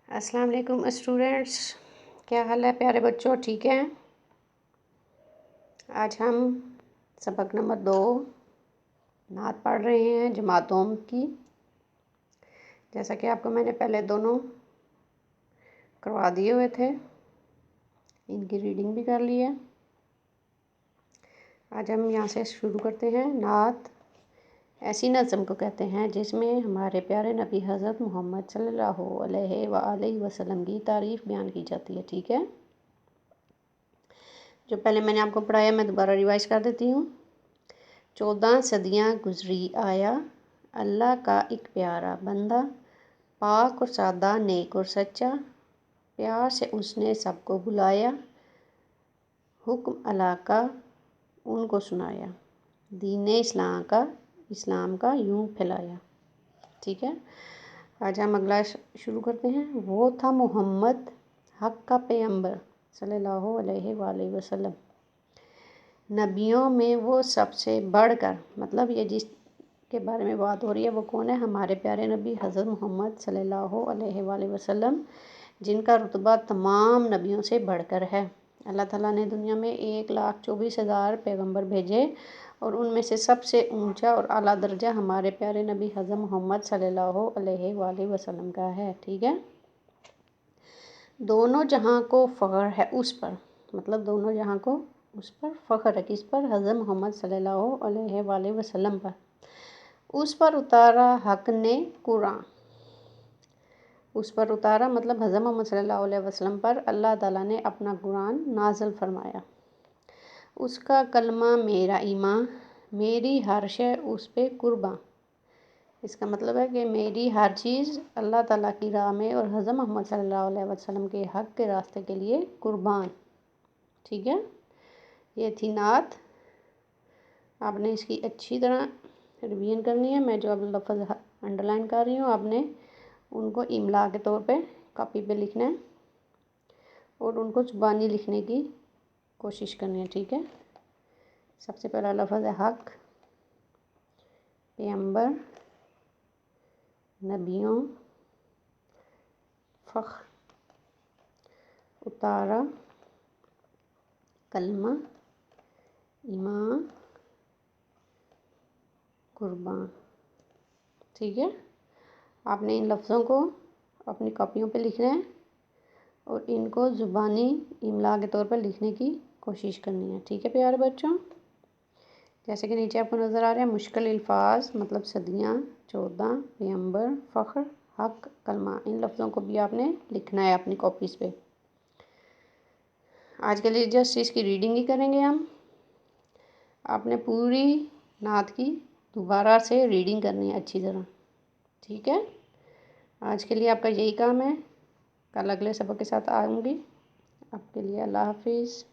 السلام علیکم اسٹوڈنٹس، کیا حال ہے پیارے بچوں؟ ٹھیک ہیں؟ آج ہم سبق نمبر 2 نعت پڑھ رہے ہیں جماعتوں کی. جیسا کہ آپ کو میں نے پہلے دونوں کروا دیے ہوئے تھے، ان کی ریڈنگ بھی کر لی ہے. آج ہم یہاں سے شروع کرتے ہیں. نعت ایسی نظم کو کہتے ہیں جس میں ہمارے پیارے نبی حضرت محمد صلی اللہ علیہ وآلہ وسلم کی تعریف بیان کی جاتی ہے. ٹھیک ہے؟ جو پہلے میں نے آپ کو پڑھایا میں دوبارہ ریوائز کر دیتی ہوں. 14 صدیاں گزری آیا اللہ کا ایک پیارا بندہ، پاک اور سادہ، نیک اور سچا، پیار سے اس نے سب کو بلایا، حکم اللہ کا ان کو سنایا، دین اسلام کا یوں پھیلایا. ٹھیک ہے؟ آج ہم اگلا شروع کرتے ہیں. وہ تھا محمد حق کا پیغمبر صلی اللہ علیہ وآلہ وسلم، نبیوں میں وہ سب سے بڑھ کر. مطلب یہ جس کے بارے میں بات ہو رہی ہے وہ کون ہے؟ ہمارے پیارے نبی حضرت محمد صلی اللہ علیہ وآلہ وسلم، جن کا رتبہ تمام نبیوں سے بڑھ کر ہے. اللہ تعالیٰ نے دنیا میں 1,24,000 پیغمبر بھیجے اور ان میں سے سب سے اونچا اور اعلیٰ درجہ ہمارے پیارے نبی حضرت محمد صلی اللہ علیہ وآلہ وسلم کا ہے. ٹھیک ہے؟ دونوں جہاں کو فخر ہے اس پر. مطلب دونوں جہاں کو اس پر فخر ہے. کس پر؟ حضرت محمد صلی اللہ علیہ وآلہ وسلم پر. اس پر اتارا حق نے قرآن. اس پر اتارا مطلب حضرت محمد صلی اللہ علیہ وسلم پر اللہ تعالیٰ نے اپنا قرآن نازل فرمایا. اس کا کلمہ میرا ایمان، میری ہر شے اس پہ قرباں. اس کا مطلب ہے کہ میری ہر چیز اللہ تعالیٰ کی راہ میں اور حضرت محمد صلی اللہ علیہ وسلم کے حق کے راستے کے لیے قربان. ٹھیک ہے؟ یہ تھی نعت. آپ نے اس کی اچھی طرح ریویژن کرنی ہے. میں جو اب لفظ انڈر لائن کر رہی ہوں آپ نے ان کو املا کے طور پہ کاپی پہ لکھنا ہے اور ان کو زبانی لکھنے کی کوشش کرنی ہے. ٹھیک ہے؟ سب سے پہلا لفظ ہے حق، پیغمبر، نبیوں، فخر، اتارا، کلمہ، ایمان، قربان. ٹھیک ہے؟ آپ نے ان لفظوں کو اپنی کاپیوں پہ لکھنا ہے اور ان کو زبانی املا کے طور پر لکھنے کی کوشش کرنی ہے. ٹھیک ہے پیارے بچوں؟ جیسے کہ نیچے آپ کو نظر آ رہا ہے مشکل الفاظ مطلب صدیاں، 14 پیغمبر، فخر، حق، کلمہ. ان لفظوں کو بھی آپ نے لکھنا ہے اپنی کاپیز پہ. آج کے لیے جسٹ اس کی ریڈنگ ہی کریں گے ہم. آپ نے پوری نعت کی دوبارہ سے ریڈنگ کرنی ہے اچھی طرح. ٹھیک ہے؟ آج کے لیے آپ کا یہی کام ہے. کل اگلے سبق کے ساتھ آؤں گی. آپ کے لیے اللہ حافظ.